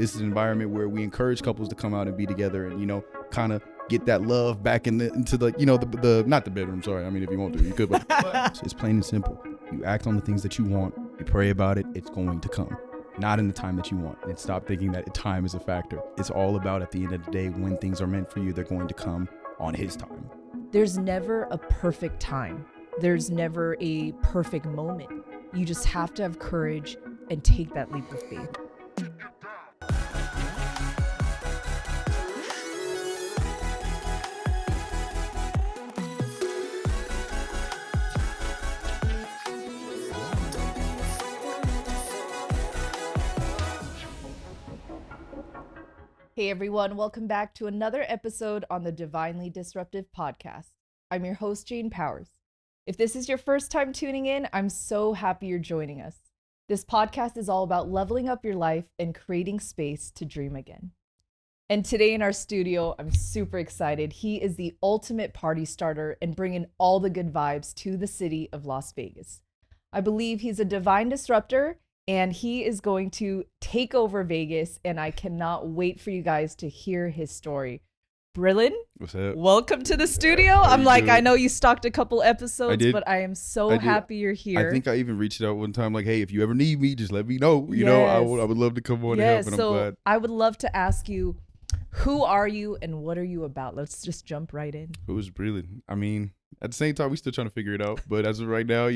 this is an environment where we encourage couples to come out and be together and, kind of get that love back into the, the not the bedroom. Sorry. I mean, if you want to, you could, but it's plain and simple. You act on the things that you want. You pray about it. It's going to come. Not in the time that you want. And stop thinking that time is a factor. It's all about, at the end of the day, when things are meant for you, they're going to come on his time. There's never a perfect time. There's never a perfect moment. You just have to have courage and take that leap of faith. Hey everyone, welcome back to another episode on the Divinely Disruptive podcast. I'm your host, Jane Powers. If this is your first time tuning in, I'm so happy you're joining us. This podcast is all about leveling up your life and creating space to dream again. And today in our studio, I'm super excited. He is the ultimate party starter and bringing all the good vibes to the city of Las Vegas. I believe he's a divine disruptor, and he is going to take over Vegas, and I cannot wait for you guys to hear his story. Brilan, what's up? Welcome to the studio. I know you stalked a couple episodes, but I am so happy you're here. I think I even reached out one time like, hey, if you ever need me, just let me know. You know, I would love to come on and help, and I'm glad. I would love to ask you, who are you and what are you about? Let's just jump right in. Who is Brilan? I mean, at the same time, we're still trying to figure it out. But as of right now,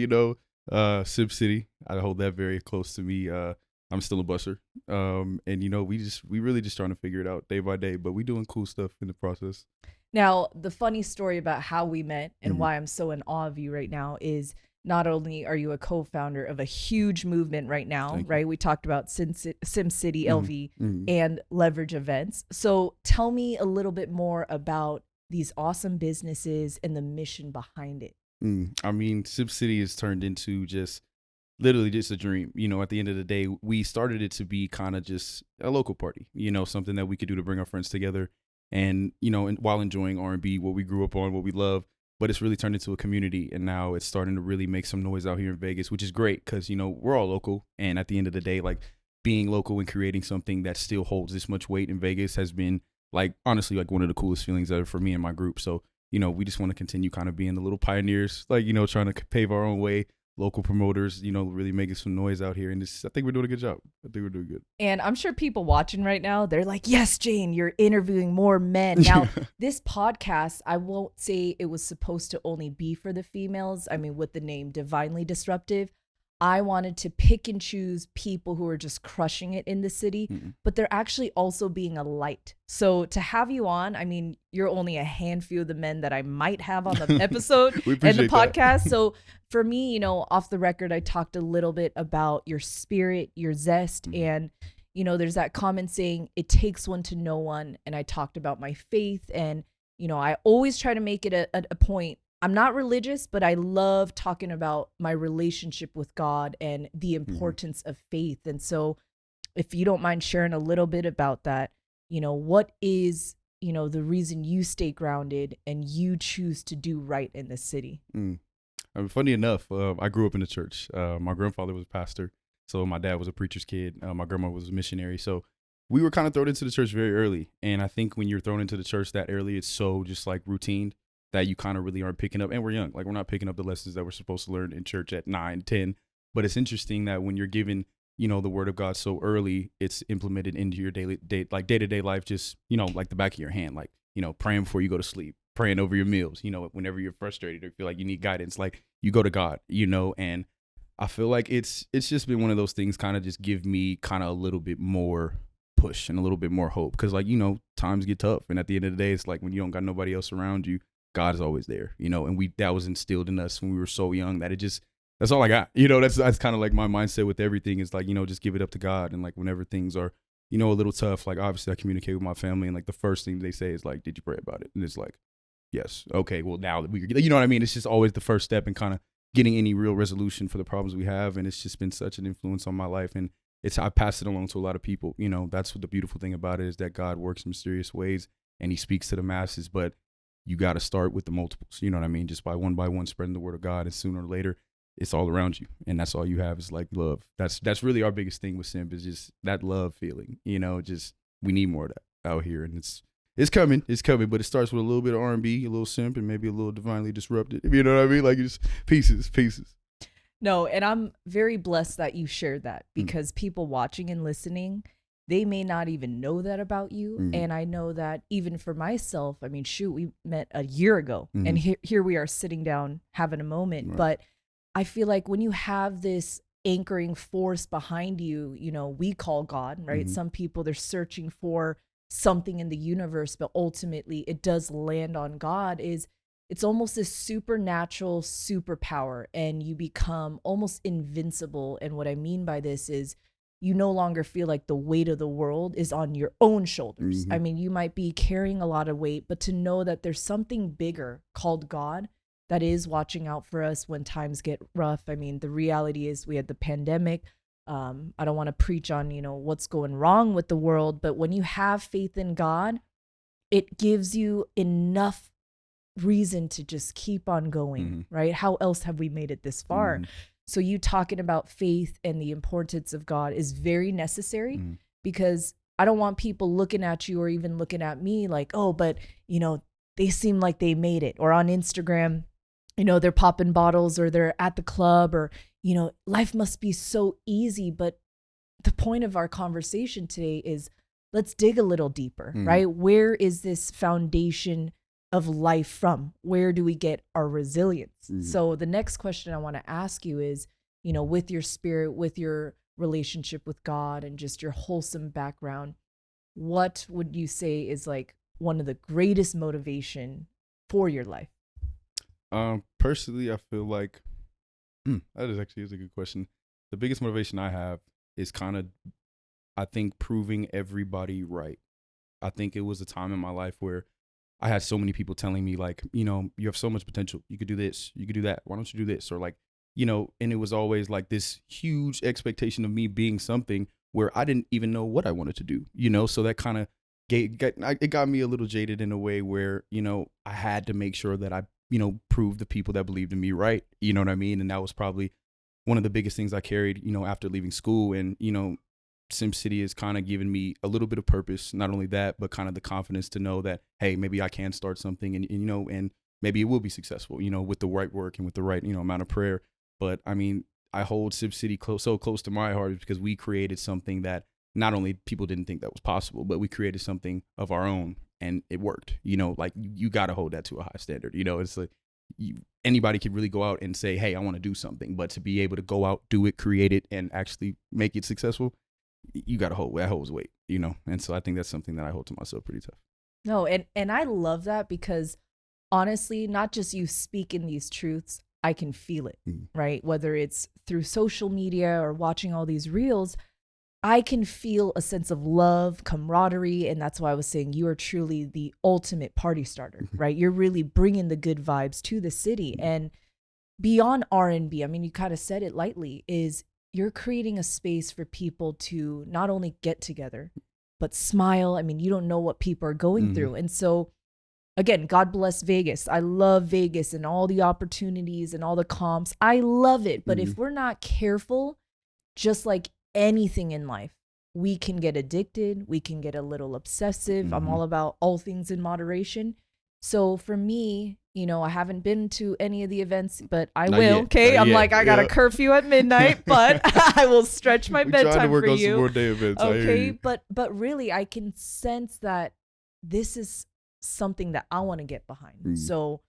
Simp City, I hold that very close to me. I'm still a busser. And we really just trying to figure it out day by day, but we doing cool stuff in the process. Now, the funny story about how we met and why I'm so in awe of you right now is not only are you a co-founder of a huge movement right now, right? We talked about Sim City LV and Leverage Events. So tell me a little bit more about these awesome businesses and the mission behind it. I mean, Simp City has turned into literally just a dream. At the end of the day, we started it to be kind of just a local party, something that we could do to bring our friends together and while enjoying R&B, what we grew up on, what we love. But it's really turned into a community, and now it's starting to really make some noise out here in Vegas, which is great because, we're all local. And at the end of the day, like being local and creating something that still holds this much weight in Vegas has been honestly, one of the coolest feelings ever for me and my group. So, we just want to continue kind of being the little pioneers, trying to pave our own way, local promoters, really making some noise out here. And I think we're doing a good job. I think we're doing good. And I'm sure people watching right now, they're like, yes, Jane, you're interviewing more men. Now, this podcast, I won't say it was supposed to only be for the females. I mean, with the name Divinely Disruptive, I wanted to pick and choose people who are just crushing it in the city, but they're actually also being a light. So to have you on, I mean, you're only a handful of the men that I might have on the episode and the podcast. So for me, off the record, I talked a little bit about your spirit, your zest, and, there's that comment saying it takes one to know one. And I talked about my faith, and, I always try to make it a point. I'm not religious, but I love talking about my relationship with God and the importance of faith. And so if you don't mind sharing a little bit about that, what is, the reason you stay grounded and you choose to do right in the city? Funny enough, I grew up in the church. My grandfather was a pastor, so my dad was a preacher's kid. My grandma was a missionary. So we were kind of thrown into the church very early. And I think when you're thrown into the church that early, it's so just routine that you kind of really aren't picking up. And we're young. We're not picking up the lessons that we're supposed to learn in church at 9, 10. But it's interesting that when you're given, the word of God so early, it's implemented into your day-to-day life, just, the back of your hand, praying before you go to sleep, praying over your meals, whenever you're frustrated or feel like you need guidance, you go to God, and I feel like it's just been one of those things kind of just give me kind of a little bit more push and a little bit more hope. Because times get tough. And at the end of the day, it's when you don't got nobody else around you, God is always there, and that was instilled in us when we were so young that that's all I got. That's kind of my mindset with everything is just give it up to God. And whenever things are, a little tough, obviously I communicate with my family, and the first thing they say is did you pray about it? And it's yes. Okay. Well, now that you know what I mean? It's just always the first step in kind of getting any real resolution for the problems we have. And it's just been such an influence on my life. And I pass it along to a lot of people. That's what the beautiful thing about it is that God works in mysterious ways and he speaks to the masses, but you got to start with the multiples, you know what I mean? Just by one spreading the word of God, and sooner or later, it's all around you, and that's all you have is like love. That's really our biggest thing with Simp, is just that love feeling. Just we need more of that out here, and it's coming, but it starts with a little bit of R&B, a little Simp, and maybe a little Divinely Disrupted. If you know what I mean, like just pieces. No, and I'm very blessed that you shared that, because people watching and listening, they may not even know that about you. And I know that even for myself, I mean, shoot, we met a year ago and here we are sitting down having a moment. Right. But I feel like when you have this anchoring force behind you, we call God, right? Some people, they're searching for something in the universe, but ultimately it does land on God. It's almost this supernatural superpower, and you become almost invincible. And what I mean by this is you no longer feel like the weight of the world is on your own shoulders. I mean, you might be carrying a lot of weight, but to know that there's something bigger called God that is watching out for us when times get rough. I mean, the reality is we had the pandemic. I don't want to preach on, what's going wrong with the world, but when you have faith in God, it gives you enough reason to just keep on going, right? How else have we made it this far? So you talking about faith and the importance of God is very necessary, because I don't want people looking at you or even looking at me like, oh, but they seem like they made it. Or on Instagram, they're popping bottles, or they're at the club, or, life must be so easy. But the point of our conversation today is let's dig a little deeper, right? Where is this foundation of life from? Where do we get our resilience? So the next question I want to ask you is, with your spirit, with your relationship with God, and just your wholesome background, what would you say is like one of the greatest motivation for your life? Personally, I feel like that is a good question. The biggest motivation I have is kind of, I think, proving everybody right. I think it was a time in my life where I had so many people telling me like, you have so much potential. You could do this, you could do that. Why don't you do this? Or like, and it was always like this huge expectation of me being something where I didn't even know what I wanted to do, So that kind of it got me a little jaded in a way where, I had to make sure that I, prove the people that believed in me right. You know what I mean? And that was probably one of the biggest things I carried, after leaving school. And, Simp City has kind of given me a little bit of purpose. Not only that, but kind of the confidence to know that, hey, maybe I can start something, and and maybe it will be successful, with the right work and with the right, amount of prayer. But I mean, I hold Simp City so close to my heart because we created something that not only people didn't think that was possible, but we created something of our own, and it worked. Like you got to hold that to a high standard. It's like anybody could really go out and say, hey, I want to do something, but to be able to go out, do it, create it, and actually make it successful, you got to hold that holds weight, And so I think that's something that I hold to myself pretty tough. No, and I love that, because honestly, not just you speaking these truths, I can feel it, right? Whether it's through social media or watching all these reels, I can feel a sense of love, camaraderie. And that's why I was saying you are truly the ultimate party starter, right? You're really bringing the good vibes to the city. And beyond R&B, I mean, you kind of said it lightly, is you're creating a space for people to not only get together, but smile. I mean, you don't know what people are going through. And so, again, God bless Vegas. I love Vegas and all the opportunities and all the comps. I love it. But if we're not careful, just like anything in life, we can get addicted. We can get a little obsessive. I'm all about all things in moderation. So for me, I haven't been to any of the events, but I Not will. yet. Okay. Not I'm yet. like, I got a curfew at midnight, but I will stretch my We trying to bedtime work for on some you. more day events. I hear Okay. you. But really, I can sense that this is something that I want to get behind. So,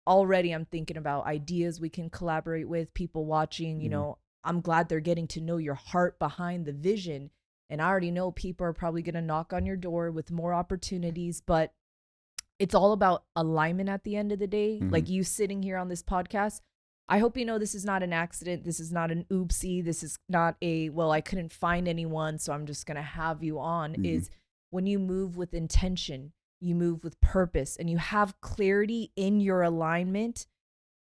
already I'm thinking about ideas we can collaborate with, people watching, I'm glad they're getting to know your heart behind the vision. And I already know people are probably going to knock on your door with more opportunities, but it's all about alignment at the end of the day. Like you sitting here on this podcast, I hope you know this is not an accident. This is not an oopsie. This is not I couldn't find anyone, so I'm just going to have you on. Is when you move with intention, you move with purpose, and you have clarity in your alignment,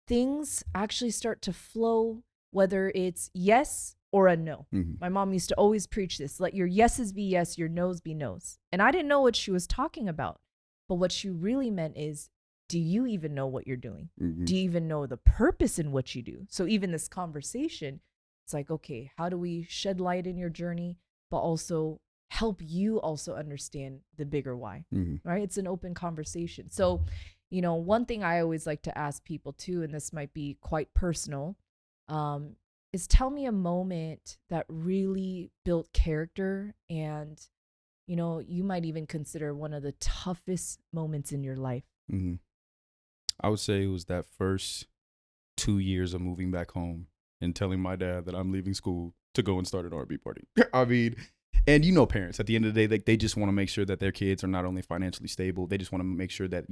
things actually start to flow, whether it's yes or a no. My mom used to always preach this: let your yeses be yes, your nos be nos. And I didn't know what she was talking about. But what she really meant is do you even know what you're doing? Mm-hmm. Do you even know the purpose in what you do? So even this conversation, it's like, okay, how do we shed light in your journey, but also help you also understand the bigger why, right? It's an open conversation. So, one thing I always like to ask people too, and this might be quite personal, is tell me a moment that really built character and, you might even consider one of the toughest moments in your life. Mm-hmm. I would say it was that first 2 years of moving back home and telling my dad that I'm leaving school to go and start an R&B party. I mean, and parents at the end of the day, they just want to make sure that their kids are not only financially stable, they just want to make sure that,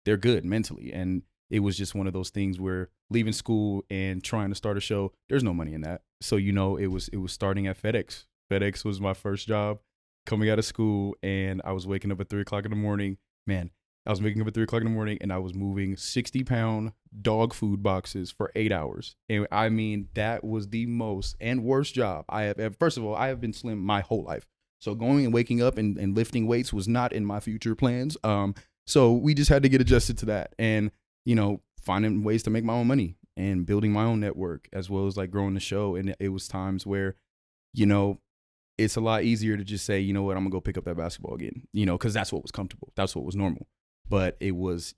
they're good mentally. And it was just one of those things where leaving school and trying to start a show, there's no money in that. So, it was starting at FedEx. FedEx was my first job coming out of school, and I was waking up at 3:00 in the morning. Man, I was waking up at 3:00 in the morning, and I was moving 60-pound dog food boxes for 8 hours. And I mean, that was the most and worst job I have. First of all, I have been slim my whole life. So going and waking up and lifting weights was not in my future plans. So we just had to get adjusted to that, and, finding ways to make my own money and building my own network, as well as like growing the show. And it was times where, it's a lot easier to just say, you know what, I'm gonna go pick up that basketball again, because that's what was comfortable. That's what was normal. But it was,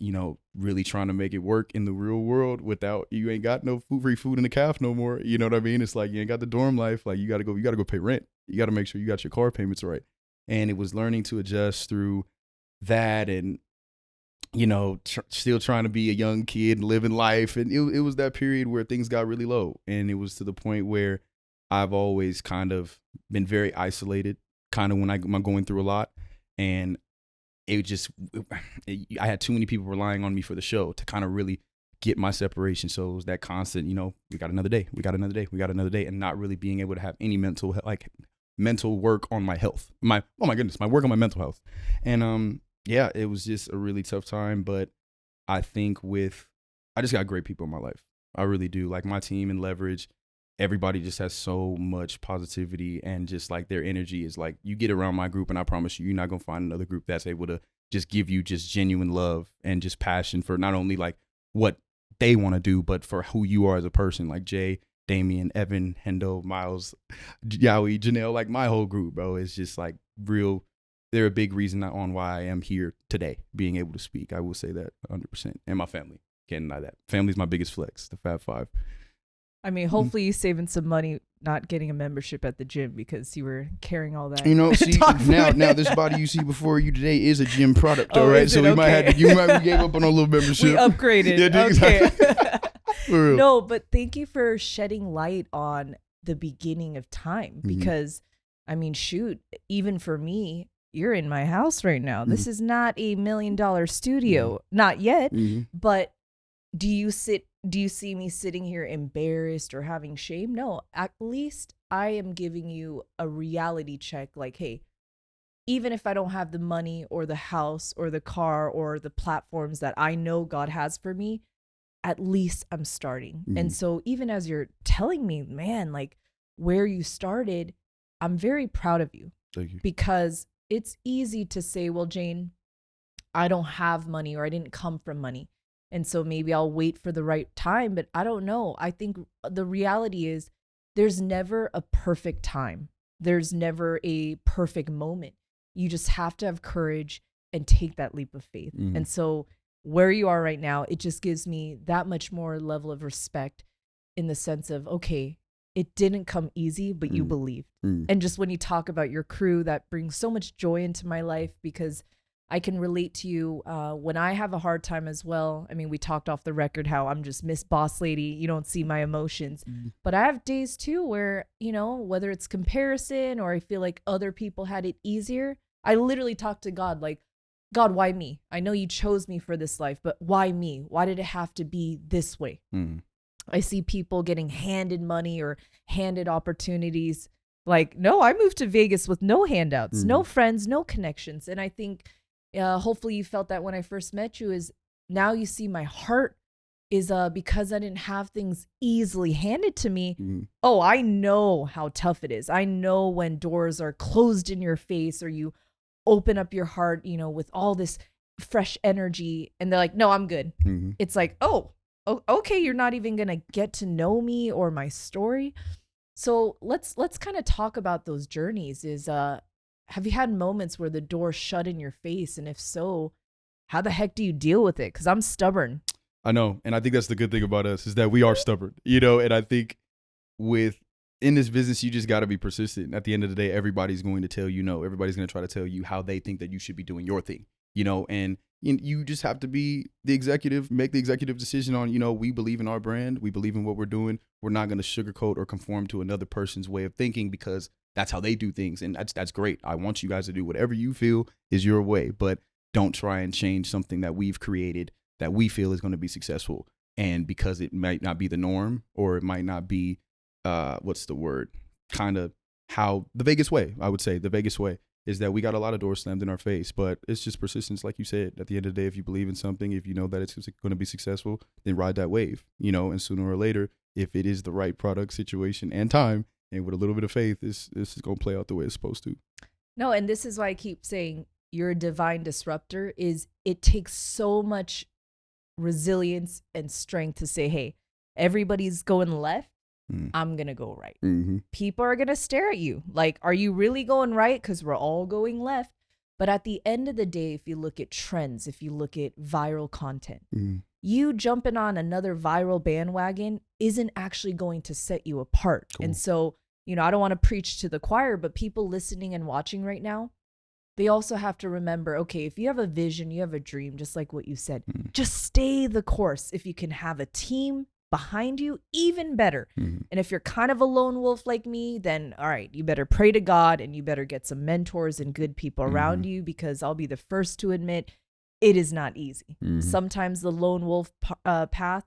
really trying to make it work in the real world without, you ain't got no free food in the calf no more. You know what I mean? It's like, you ain't got the dorm life. Like you gotta go pay rent. You gotta make sure you got your car payments right. And it was learning to adjust through that, and, still trying to be a young kid and living life. And it was that period where things got really low. And it was to the point where I've always kind of been very isolated, kind of when I'm going through a lot. And I had too many people relying on me for the show to kind of really get my separation. So it was that constant, we got another day, and not really being able to have any mental work on my health. My work on my mental health. And, yeah, it was just a really tough time, but I think I just got great people in my life. I really do. Like my team and Leverage, everybody just has so much positivity, and just like their energy is like, you get around my group and I promise you're not going to find another group that's able to just give you just genuine love and just passion for not only like what they want to do, but for who you are as a person. Like Jay, Damien, Evan, Hendo, Miles, Yowie, Janelle, like my whole group, bro, is just like real. They're a big reason on why I am here today, being able to speak. I will say that 100%. And my family, can't deny that. Family's my biggest flex, the Fab Five. I mean, hopefully you saving some money not getting a membership at the gym because you were carrying all that. See, now this body you see before you today is a gym product, all right? So we might we gave up on a little membership. We upgraded. Yeah, okay. Exactly. No, but thank you for shedding light on the beginning of time, because, I mean, shoot, even for me, you're in my house right now. This is not $1 million studio, not yet, but do you see me sitting here embarrassed or having shame? No, at least I am giving you a reality check. Like, hey, even if I don't have the money or the house or the car or the platforms that I know God has for me, at least I'm starting. And so even as you're telling me, man, like where you started, I'm very proud of you. Thank you. Because it's easy to say, well, Jane, I don't have money, or I didn't come from money, and so maybe I'll wait for the right time. But I don't know. I think the reality is there's never a perfect time. There's never a perfect moment. You just have to have courage and take that leap of faith. And so where you are right now, it just gives me that much more level of respect, in the sense of, okay, it didn't come easy, but you believed. And just when you talk about your crew, that brings so much joy into my life, because I can relate to you when I have a hard time as well. I mean, we talked off the record how I'm just Miss Boss Lady. You don't see my emotions. But I have days too where, whether it's comparison or I feel like other people had it easier, I literally talk to God like, God, why me? I know you chose me for this life, but why me? Why did it have to be this way? I see people getting handed money or handed opportunities. Like, no, I moved to Vegas with no handouts, no friends, no connections. And I think hopefully you felt that when I first met you, is now you see my heart is because I didn't have things easily handed to me. Oh, I know how tough it is. I know when doors are closed in your face, or you open up your heart, with all this fresh energy, and they're like, no, I'm good. Mm-hmm. It's like, oh, okay, you're not even gonna get to know me or my story. So let's kind of talk about those journeys. Have you had moments where the door shut in your face? And if so, how the heck do you deal with it? Because I'm stubborn. I know. And I think that's the good thing about us is that we are stubborn, you know, and I think in this business, you just got to be persistent. At the end of the day, everybody's going to tell you no. Everybody's going to try to tell you how they think that you should be doing your thing, you know, and you just have to be the executive, make the executive decision on, you know, we believe in our brand. We believe in what we're doing. We're not going to sugarcoat or conform to another person's way of thinking because that's how they do things. And that's great. I want you guys to do whatever you feel is your way, but don't try and change something that we've created that we feel is going to be successful. And because it might not be the norm, or it might not be, what's the word? Kind of how the Vegas way, I would say the Vegas way is that we got a lot of doors slammed in our face, but it's just persistence. Like you said, at the end of the day, if you believe in something, if you know that it's going to be successful, then ride that wave, you know, and sooner or later, if it is the right product, situation, and time, and with a little bit of faith, this is going to play out the way it's supposed to. No, and this is why I keep saying you're a divine disruptor. Is it takes so much resilience and strength to say, hey, everybody's going left. I'm going to go right. Mm-hmm. People are going to stare at you. Like, are you really going right? Because we're all going left. But at the end of the day, if you look at trends, if you look at viral content, you jumping on another viral bandwagon isn't actually going to set you apart. Cool. And so, you know, I don't want to preach to the choir, but people listening and watching right now, they also have to remember, okay, if you have a vision, you have a dream, just like what you said, just stay the course. If you can have a team behind you, even better. And if you're kind of a lone wolf like me, then all right, you better pray to God and you better get some mentors and good people around you, because I'll be the first to admit it is not easy. Sometimes the lone wolf path,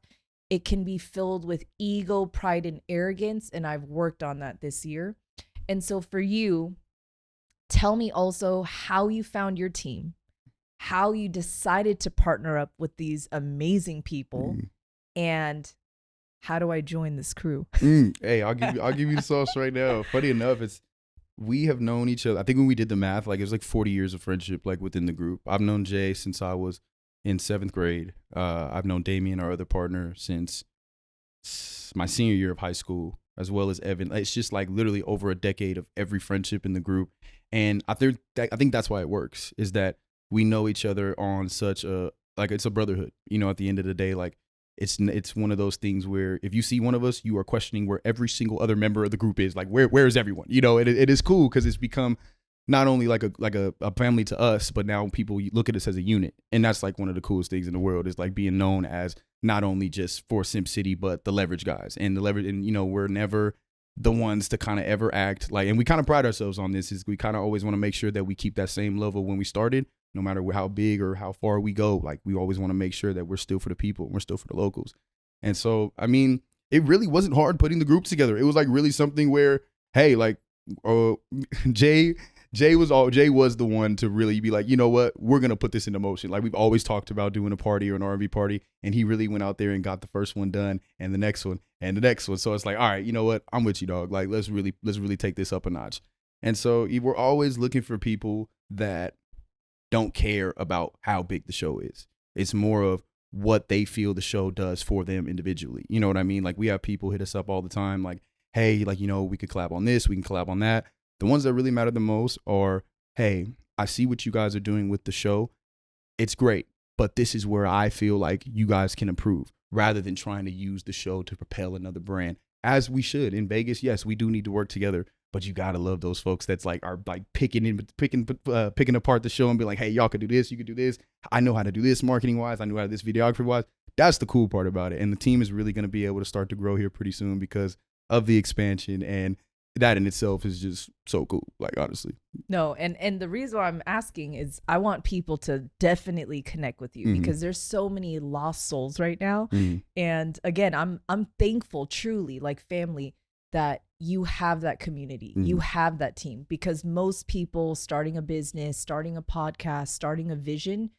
it can be filled with ego, pride, and arrogance. And I've worked on that this year. And so for you, tell me also how you found your team, how you decided to partner up with these amazing people, and how do I join this crew? Hey, I'll give you the sauce right now. Funny enough, we have known each other. I think when we did the math, like it was like 40 years of friendship, like within the group. I've known Jay since I was in 7th grade. I've known Damien, our other partner, since my senior year of high school, as well as Evan. It's just like literally over a decade of every friendship in the group. And I think that's why it works, is that we know each other on such a, like, it's a brotherhood, you know, at the end of the day. Like it's one of those things where if you see one of us, you are questioning where every single other member of the group is. Like, where is everyone? You know, it is cool because it's become not only like a family to us, but now people look at us as a unit. And that's like one of the coolest things in the world, is like being known as not only just for Simp City, but the leverage guys. And you know, we're never the ones to kind of ever act like, and we kind of pride ourselves on this, is we kind of always want to make sure that we keep that same level when we started, no matter how big or how far we go. Like, we always want to make sure that we're still for the people, we're still for the locals. And so, I mean, it really wasn't hard putting the group together. It was like really something where, hey, like, Jay was the one to really be like, you know what, we're going to put this into motion. Like, we've always talked about doing a party or an R&B party, and he really went out there and got the first one done, and the next one, and the next one. So it's like, all right, you know what, I'm with you, dog. Like, let's really take this up a notch. And so we're always looking for people that don't care about how big the show is. It's more of what they feel the show does for them individually. You know what I mean? Like, we have people hit us up all the time, like, hey, like, you know, we could collab on this, we can collab on that. The ones that really matter the most are, hey, I see what you guys are doing with the show. It's great, but this is where I feel like you guys can improve, rather than trying to use the show to propel another brand, as we should. In Vegas, yes, we do need to work together, but you gotta love those folks that's like are like picking apart the show and be like, hey, y'all could do this, you could do this. I know how to do this marketing wise. I know how to do this videography wise. That's the cool part about it. And the team is really gonna be able to start to grow here pretty soon because of the expansion, and that in itself is just so cool, like, honestly. No, and the reason why I'm asking is I want people to definitely connect with you, because there's so many lost souls right now. And again, I'm thankful, truly, like family, that you have that community, you have that team, because most people starting a business, starting a podcast, starting a vision,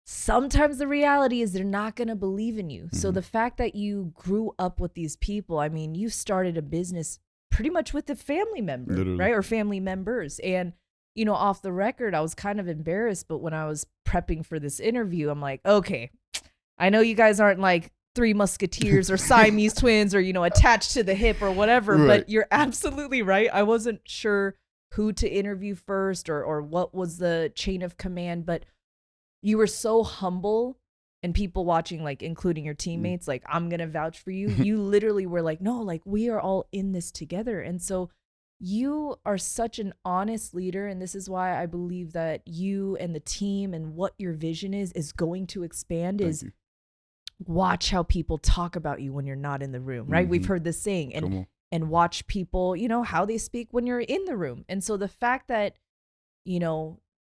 sometimes the reality is they're not going to believe in you. So the fact that you grew up with these people, I mean, you started a business pretty much with a family member, literally, right? Or family members. And off the record, I was kind of embarrassed, but when I was prepping for this interview, I'm like, okay, I know you guys aren't like Three Musketeers or Siamese twins or, attached to the hip or whatever, Right. but you're absolutely right. I wasn't sure who to interview first or what was the chain of command, but you were so humble, and people watching, like including your teammates, like, I'm going to vouch for you. You literally were like, no, like we are all in this together. And so you are such an honest leader. And this is why I believe that you and the team and what your vision is going to expand. Thank is you. watch how people talk about you when you're not in the room, right? We've heard this saying, and watch people, how they speak when you're in the room. And so the fact that,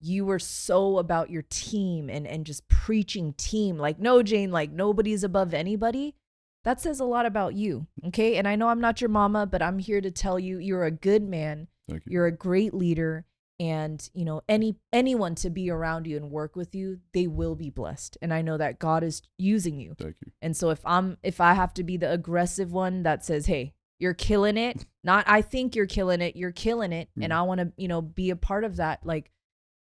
you were so about your team and just preaching team, like, no, Jane, like nobody's above anybody. That says a lot about you. Okay. And I know I'm not your mama, but I'm here to tell you, you're a good man. Thank you. You're a great leader. And, anyone to be around you and work with you, they will be blessed. And I know that God is using you. Thank you. And so if I have to be the aggressive one that says, hey, you're killing it, not I think you're killing it, you're killing it. And I want to, be a part of that. Like,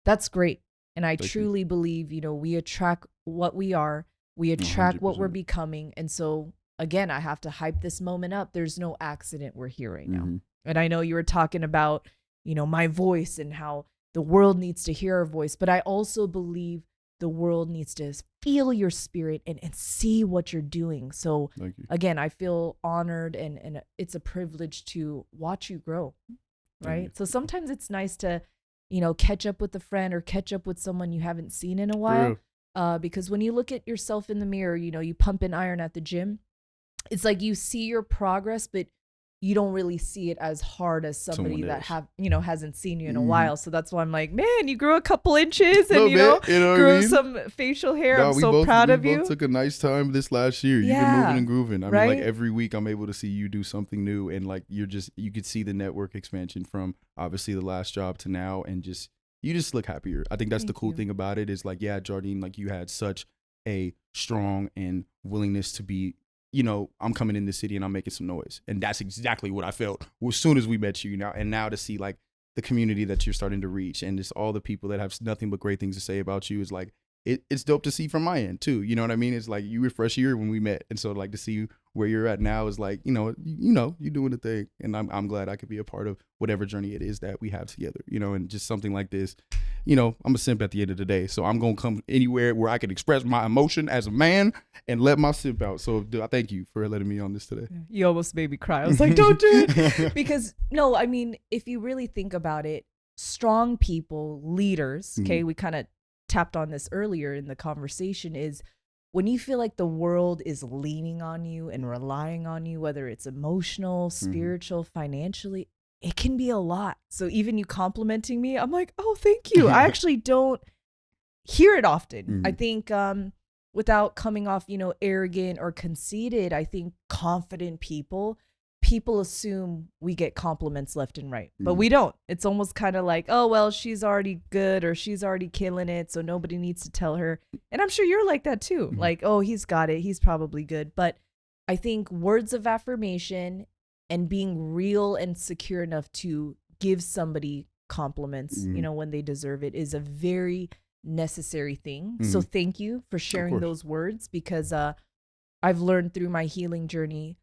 that's great. And I truly believe, we attract what we are. We attract 100%. what we're becoming. And so, again, I have to hype this moment up. There's no accident we're here right now. And I know you were talking about, my voice and how the world needs to hear our voice. But I also believe the world needs to feel your spirit and see what you're doing. So, again, I feel honored and it's a privilege to watch you grow. Right. So sometimes it's nice to, catch up with a friend or catch up with someone you haven't seen in a while. Because when you look at yourself in the mirror, you pump and iron at the gym. It's like you see your progress, but you don't really see it as hard as somebody that hasn't seen you in a while. So that's why I'm like, man, you grew a couple inches and grew some facial hair. I'm so proud of you. We both took a nice time this last year. You've been moving and grooving. I mean, like every week I'm able to see you do something new, and like you could see the network expansion from obviously the last job to now, and you just look happier. I think that's the cool thing about it is like, yeah, Jardine, like you had such a strong and willingness to be, I'm coming in the city and I'm making some noise. And that's exactly what I felt as soon as we met you now. And now to see like the community that you're starting to reach and just all the people that have nothing but great things to say about you is like, it's dope to see from my end too. You know what I mean? It's like you were fresh here when we met. And so like to see where you're at now is like, you're doing the thing. And I'm glad I could be a part of whatever journey it is that we have together, and just something like this, I'm a simp at the end of the day. So I'm going to come anywhere where I can express my emotion as a man and let my simp out. So I thank you for letting me on this today. You almost made me cry. I was like, don't do it. Because no, I mean, if you really think about it, strong people, leaders, okay, we kind of tapped on this earlier in the conversation, is when you feel like the world is leaning on you and relying on you, whether it's emotional, spiritual, financially, it can be a lot. So even you complimenting me, I'm like, oh, thank you. I actually don't hear it often. I think without coming off, arrogant or conceited, I think confident people assume we get compliments left and right, but we don't. It's almost kind of like, oh, well, she's already good or she's already killing it, so nobody needs to tell her. And I'm sure you're like that too. Like, oh, he's got it. He's probably good. But I think words of affirmation and being real and secure enough to give somebody compliments, when they deserve it, is a very necessary thing. So thank you for sharing those words, because I've learned through my healing journey,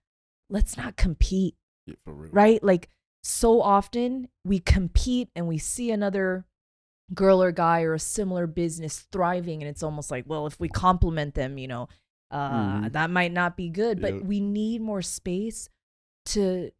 let's not compete, for real. Right? Like so often we compete and we see another girl or guy or a similar business thriving, and it's almost like, well, if we compliment them, that might not be good. But we need more space to,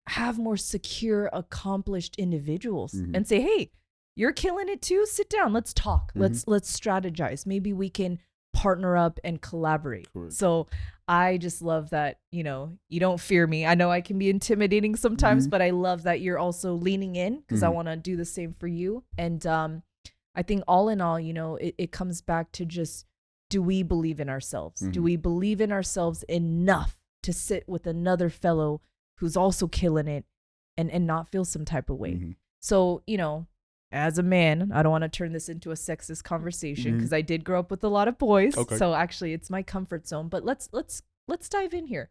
have more secure, accomplished individuals and say, hey, you're killing it too. Sit down. Let's talk. Let's strategize. Maybe we can partner up and collaborate. Correct. So I just love that, you don't fear me. I know I can be intimidating sometimes, but I love that you're also leaning in, because I want to do the same for you. And I think all in all, it comes back to just, do we believe in ourselves? Do we believe in ourselves enough to sit with another fellow who's also killing it and not feel some type of way? So, as a man, I don't want to turn this into a sexist conversation, because I did grow up with a lot of boys. Okay. So actually it's my comfort zone, but let's dive in here.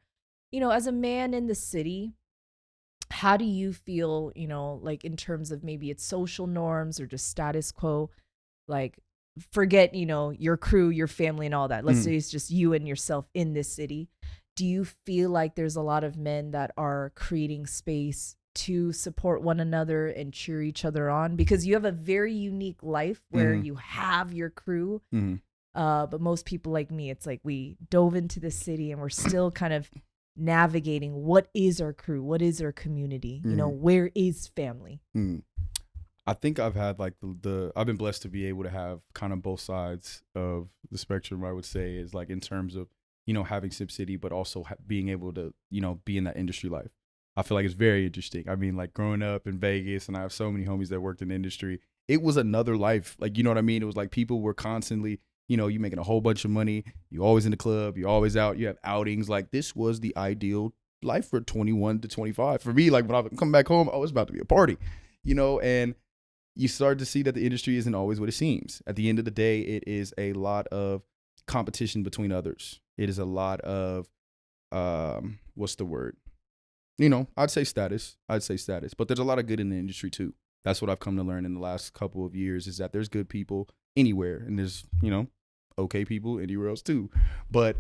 As a man in the city, how do you feel, you know, like in terms of maybe it's social norms or just status quo? Like, forget, you know, your crew, your family, and all that. Let's Mm, say it's just you and yourself in this city. Do you feel like there's a lot of men that are creating space to support one another and cheer each other on? Because you have a very unique life where mm, you have your crew. mm, But most people like me, it's like we dove into the city and we're still kind of navigating what is our crew, what is our community, you know, mm, where is family? mm. I think I've had like I've been blessed to be able to have kind of both sides of the spectrum. I would say is like in terms of, you know, having Sip City, but also being able to, you know, be in that industry life. I feel like it's very interesting. I mean, like growing up in Vegas, and I have so many homies that worked in the industry. It was another life. Like, you know what I mean? It was like people were constantly, you know, you making a whole bunch of money. You always in the club. You always out. You have outings. Like this was the ideal life for 21 to 25. For me, like when I come back home, oh, it's about to be a party, you know, and you start to see that the industry isn't always what it seems. At the end of the day, it is a lot of competition between others. It is a lot of what's the word? You know, I'd say status. But there's a lot of good in the industry too. That's what I've come to learn in the last couple of years is that there's good people anywhere and there's, you know, okay people anywhere else too. But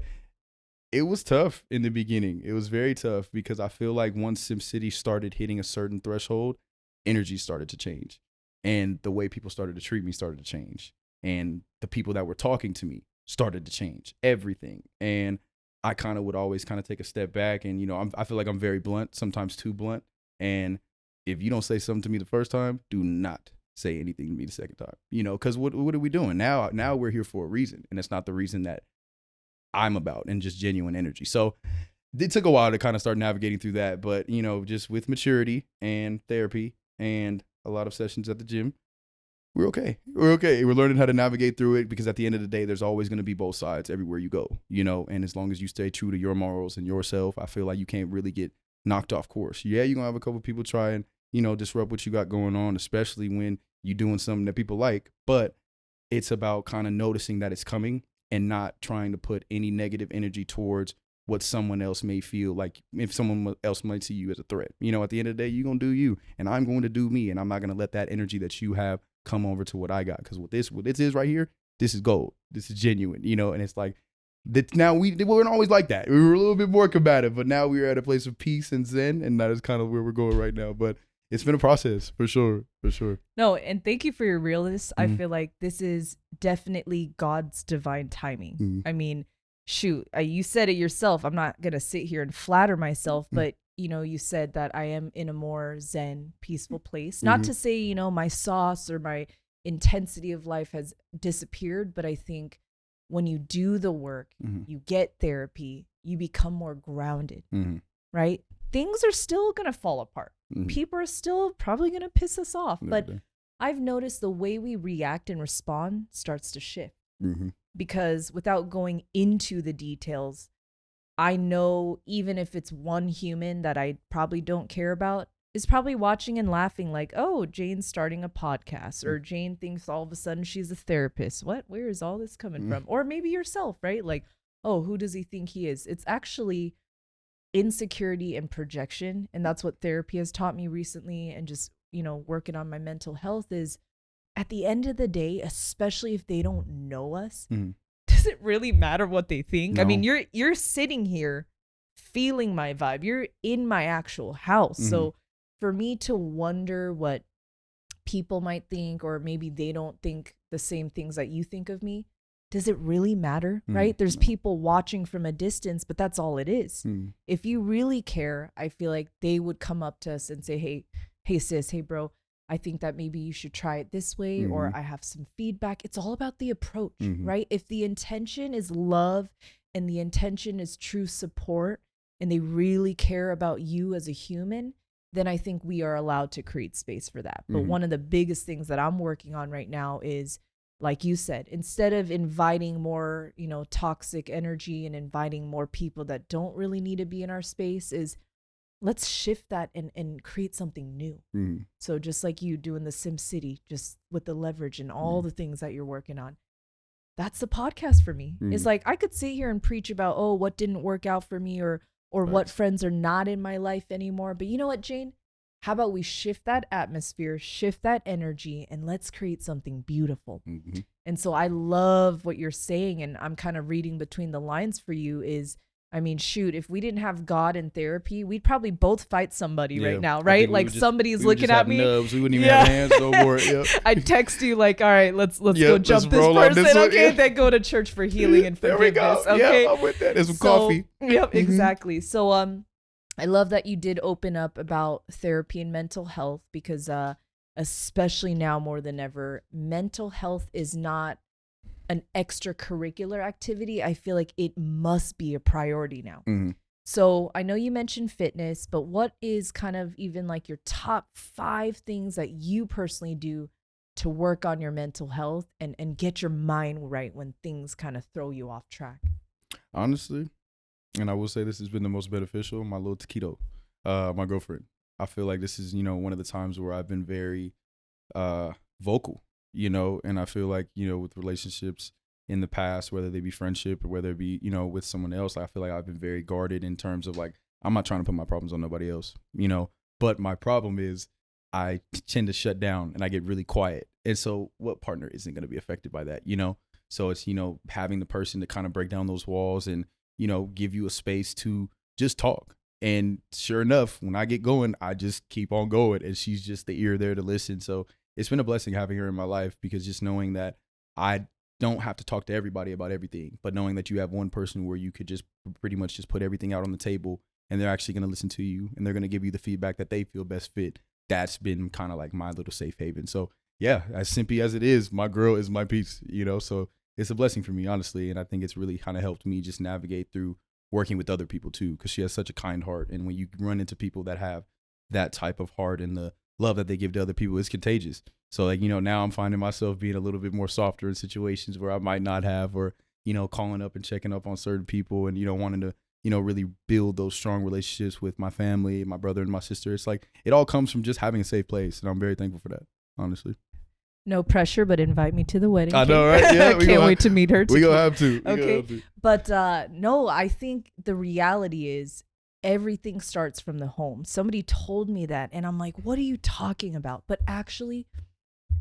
it was tough in the beginning. It was very tough because I feel like once SimCity started hitting a certain threshold, energy started to change. And the way people started to treat me started to change. And the people that were talking to me started to change everything. And I kind of would always kind of take a step back. And, you know, I feel like I'm very blunt, sometimes too blunt. And if you don't say something to me the first time, do not say anything to me the second time. You know, because what are we doing? Now we're here for a reason. And it's not the reason that I'm about and just genuine energy. So it took a while to kind of start navigating through that. But, you know, just with maturity and therapy and a lot of sessions at the gym, we're okay. We're okay. We're learning how to navigate through it because at the end of the day, there's always going to be both sides everywhere you go, you know, and as long as you stay true to your morals and yourself, I feel like you can't really get knocked off course. Yeah, you're going to have a couple people try and, you know, disrupt what you got going on, especially when you're doing something that people like, but it's about kind of noticing that it's coming and not trying to put any negative energy towards what someone else may feel like if someone else might see you as a threat. You know, at the end of the day, you're going to do you and I'm going to do me. And I'm not going to let that energy that you have come over to what I got. Because what this is right here, this is gold. This is genuine, you know, and it's like that now we weren't always like that. We were a little bit more combative, but now we're at a place of peace and zen. And that is kind of where we're going right now. But it's been a process for sure. For sure. No, and thank you for your realness. I Mhm. feel like this is definitely God's divine timing. Mhm. I mean, shoot, you said it yourself. I'm not going to sit here and flatter myself, but you know, you said that I am in a more zen, peaceful place. Not Mhm. to say, you know, my sauce or my intensity of life has disappeared, but I think when you do the work, Mhm. you get therapy, you become more grounded, Mhm. right? Things are still going to fall apart. Mhm. People are still probably going to piss us off, Every but day. I've noticed the way we react and respond starts to shift Mhm. because without going into the details, I know even if it's one human that I probably don't care about is probably watching and laughing like, oh, Jane's starting a podcast, or Jane thinks all of a sudden she's a therapist. What? Where is all this coming Mhm. from? Or maybe yourself, right? Like, oh, who does he think he is? It's actually insecurity and projection. And that's what therapy has taught me recently. And just, you know, working on my mental health is at the end of the day, especially if they don't know us, Mhm. does it really matter what they think? I mean, No. you're sitting here feeling my vibe. You're in my actual house. Mhm. So for me to wonder what people might think, or maybe they don't think the same things that you think of me, does it really matter? Mhm. Right? There's No. people watching from a distance, but that's all it is. Mhm. If you really care, I feel like they would come up to us and say, hey sis, hey bro, I think that maybe you should try it this way, or Mhm. I have some feedback. It's all about the approach, Mhm. right? If the intention is love and the intention is true support and they really care about you as a human, then I think we are allowed to create space for that. But Mhm. one of the biggest things that I'm working on right now is, like you said, instead of inviting more, you know, toxic energy and inviting more people that don't really need to be in our space, is let's shift that and create something new. Mhm. So just like you doing the Sim City, just with the leverage and all Mhm. the things that you're working on, that's the podcast for me. It's Mhm. like I could sit here and preach about, oh, what didn't work out for me, or or what Facts. friends are not in my life anymore. But you know what, Jane? How about we shift that atmosphere, shift that energy, and let's create something beautiful. Mm-hmm. And so I love what you're saying. And I'm kind of reading between the lines for you is, I mean, shoot, if we didn't have God in therapy, we'd probably both fight somebody right Yeah, now, I right? think Like somebody's we would looking just at have me. nubs. We wouldn't even have hands no more. Yep. I'd text you like, all right, let's Yep, go let's jump this roll on person, this one, okay? yeah. Then go to church for healing and There we go. forgiveness, okay? Yeah, I'm with that. There's some So, coffee. Yep, Mhm. exactly. So I love that you did open up about therapy and mental health because especially now more than ever, mental health is not an extracurricular activity. I feel like it must be a priority now. Mhm. So I know you mentioned fitness, but what is kind of even like your top 5 things that you personally do to work on your mental health and get your mind right when things kind of throw you off track? Honestly, and I will say this has been the most beneficial, my little taquito, my girlfriend. I feel like this is, one of the times where I've been very vocal, and I feel like, with relationships in the past, whether they be friendship or whether it be, with someone else, I feel like I've been very guarded in terms of like, I'm not trying to put my problems on nobody else, but my problem is I tend to shut down and I get really quiet. And so what partner isn't going to be affected by that, So it's, having the person to kind of break down those walls and, give you a space to just talk. And sure enough, when I get going, I just keep on going and she's just the ear there to listen. So it's been a blessing having her in my life because just knowing that I don't have to talk to everybody about everything, but knowing that you have one person where you could just pretty much just put everything out on the table and they're actually going to listen to you and they're going to give you the feedback that they feel best fit. That's been kind of like my little safe haven. So yeah, as simpy as it is, my girl is my peace, so it's a blessing for me, honestly. And I think it's really kind of helped me just navigate through working with other people too, because she has such a kind heart. And when you run into people that have that type of heart and the love that they give to other people, it's contagious. So like, now I'm finding myself being a little bit more softer in situations where I might not have, or, calling up and checking up on certain people and, wanting to, really build those strong relationships with my family, my brother and my sister. It's like, it all comes from just having a safe place. And I'm very thankful for that, honestly. No pressure, but invite me to the wedding. I know, right? Yeah, Can't wait to meet her. We gonna have to. Okay. But no, I think the reality is everything starts from the home. Somebody told me that and I'm like, what are you talking about? But actually,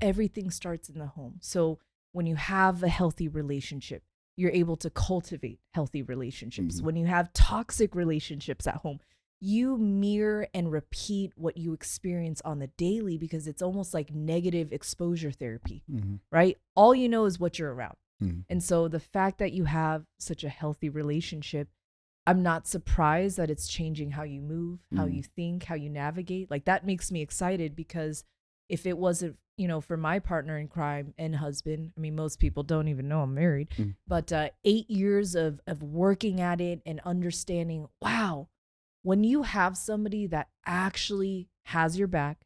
everything starts in the home. So when you have a healthy relationship, you're able to cultivate healthy relationships. Mm-hmm. When you have toxic relationships at home, you mirror and repeat what you experience on the daily because it's almost like negative exposure therapy, right? All you know is what you're around. And so the fact that you have such a healthy relationship, I'm not surprised that it's changing how you move, how you think, how you navigate. Like that makes me excited because if it wasn't, for my partner in crime and husband, I mean, most people don't even know I'm married, but 8 years of working at it and understanding, wow, when you have somebody that actually has your back,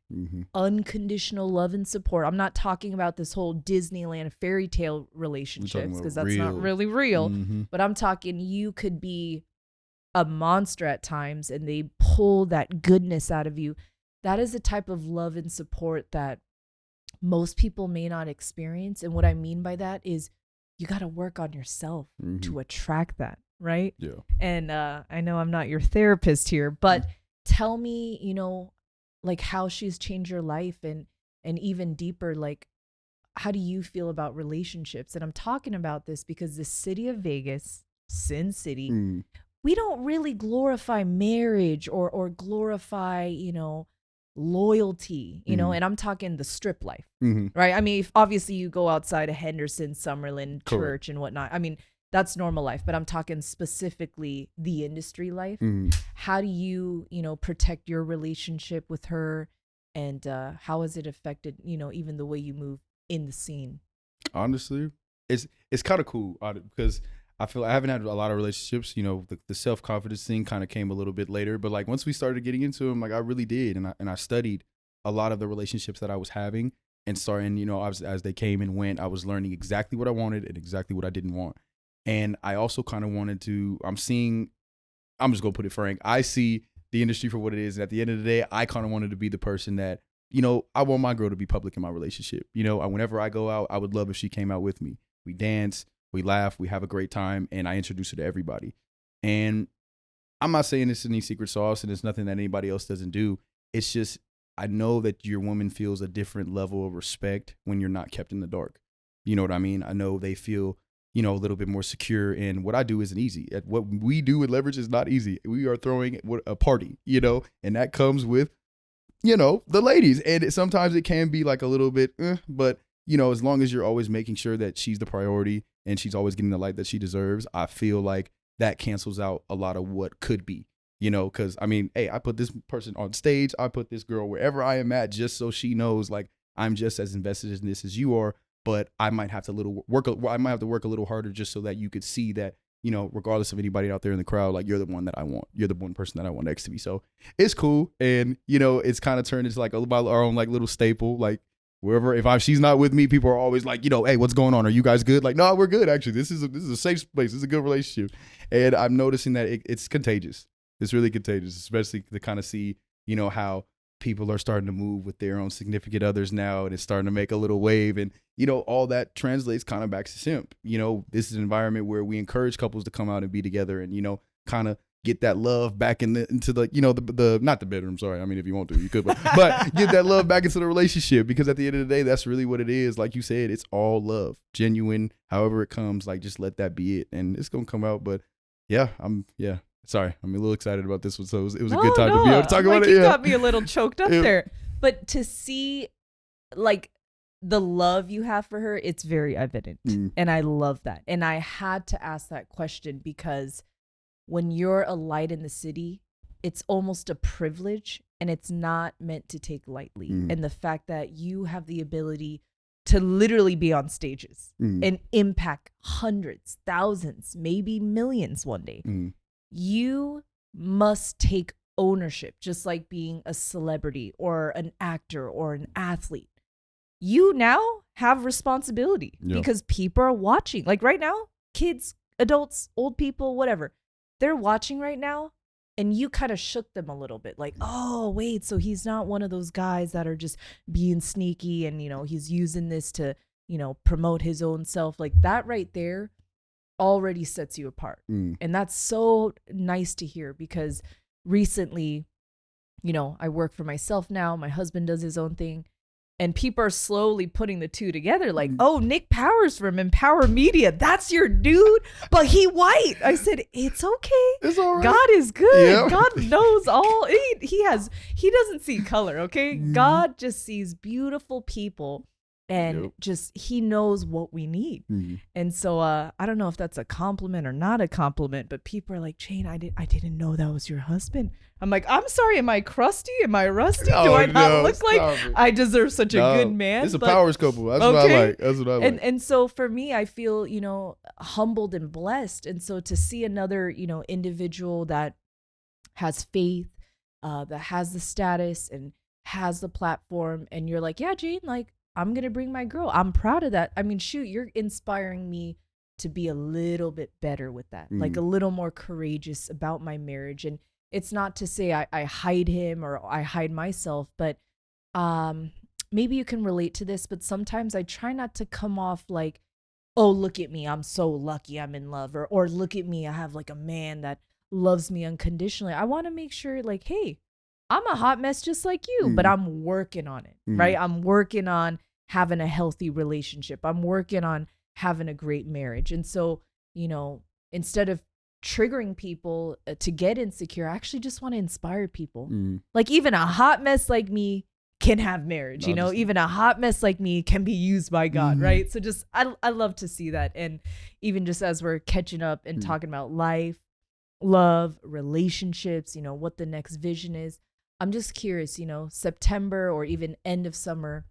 unconditional love and support. I'm not talking about this whole Disneyland fairy tale relationships because that's not really real, but I'm talking you could be a monster at times and they pull that goodness out of you. That is a type of love and support that most people may not experience. And what I mean by that is you got to work on yourself to attract that, right? Yeah. And I know I'm not your therapist here, but tell me, like how she's changed your life and even deeper, like how do you feel about relationships? And I'm talking about this because the city of Vegas, Sin City, we don't really glorify marriage or glorify, loyalty, and I'm talking the strip life, right? I mean, if obviously you go outside of Henderson, Summerlin, church and whatnot. I mean, that's normal life, but I'm talking specifically the industry life. How do you, protect your relationship with her and how has it affected, even the way you move in the scene? Honestly, it's kind of cool because I feel I haven't had a lot of relationships. The self-confidence thing kind of came a little bit later, but like once we started getting into them, like I really did. And I studied a lot of the relationships that I was having and starting, as they came and went, I was learning exactly what I wanted and exactly what I didn't want. And I also kind of wanted to, I'm just going to put it frank. I see the industry for what it is. And at the end of the day, I kind of wanted to be the person that, I want my girl to be public in my relationship. Whenever I go out, I would love if she came out with me. We dance, we laugh, we have a great time, and I introduce her to everybody. And I'm not saying it's any secret sauce and it's nothing that anybody else doesn't do. It's just, I know that your woman feels a different level of respect when you're not kept in the dark. You know what I mean? I know they feel, a little bit more secure. And what I do isn't easy. What we do with leverage is not easy. We are throwing a party, and that comes with, the ladies. And sometimes it can be like a little bit, but, as long as you're always making sure that she's the priority and she's always getting the light that she deserves, I feel like that cancels out a lot of what could be. Because hey, I put this person on stage, I put this girl wherever I am at, just so she knows like I'm just as invested in this as you are. But I might have to work a little harder just so that you could see that, regardless of anybody out there in the crowd, like you're the one that I want. You're the one person that I want next to me. So it's cool. And, it's kind of turned into like our own like little staple. Like wherever, if she's not with me, people are always like, hey, what's going on? Are you guys good? Like, no, we're good. Actually, this is a safe place. This is a good relationship. And I'm noticing that it's contagious. It's really contagious, especially to kind of see, how people are starting to move with their own significant others now, and it's starting to make a little wave. And, all that translates kind of back to Simp. This is an environment where we encourage couples to come out and be together and, kind of get that love back into the, the not the bedroom. Sorry. I mean, if you want to, you could, but get that love back into the relationship, because at the end of the day, that's really what it is. Like you said, it's all love, genuine, however it comes, like just let that be it. And it's going to come out. But sorry, I'm a little excited about this one. So it was a good time to be able to talk about it. You got me a little choked up there. But to see like the love you have for her, it's very evident. And I love that. And I had to ask that question because when you're a light in the city, it's almost a privilege and it's not meant to take lightly. And the fact that you have the ability to literally be on stages and impact hundreds, thousands, maybe millions one day. You must take ownership, just like being a celebrity or an actor or an athlete. You now have responsibility because people are watching. Like right now, kids, adults, old people, whatever, they're watching right now. And you kind of shook them a little bit like, oh, wait, so he's not one of those guys that are just being sneaky and, he's using this to, promote his own self. Like that right there already sets you apart. And that's so nice to hear because recently, I work for myself now. My husband does his own thing. And people are slowly putting the two together like, oh, Nick Powers from Empower Media. That's your dude, but he white. I said, it's okay. It's all right. God is good. Yeah. God knows all. He doesn't see color, okay? God just sees beautiful people. And just, he knows what we need. And so I don't know if that's a compliment or not a compliment, but people are like, Jane, I didn't know that was your husband. I'm like, I'm sorry, am I crusty? Am I rusty? Do I not look like I deserve such a good man? It's a Powers couple. That's what I like. That's what I like. And so for me, I feel, humbled and blessed. And so to see another, individual that has faith, that has the status and has the platform, and you're like, yeah, Jane, like, I'm going to bring my girl. I'm proud of that. I mean, shoot, you're inspiring me to be a little bit better with that, like a little more courageous about my marriage. And it's not to say I hide him or I hide myself, but maybe you can relate to this, but sometimes I try not to come off like, oh, look at me, I'm so lucky I'm in love, or look at me, I have like a man that loves me unconditionally. I want to make sure like, hey, I'm a hot mess just like you, but I'm working on it, right? I'm working on having a healthy relationship. I'm working on having a great marriage. And so, instead of triggering people to get insecure, I actually just want to inspire people. Like even a hot mess like me can have marriage, even a hot mess like me can be used by God, right? So just, I love to see that. And even just as we're catching up and talking about life, love, relationships, what the next vision is, I'm just curious, September or even end of summer,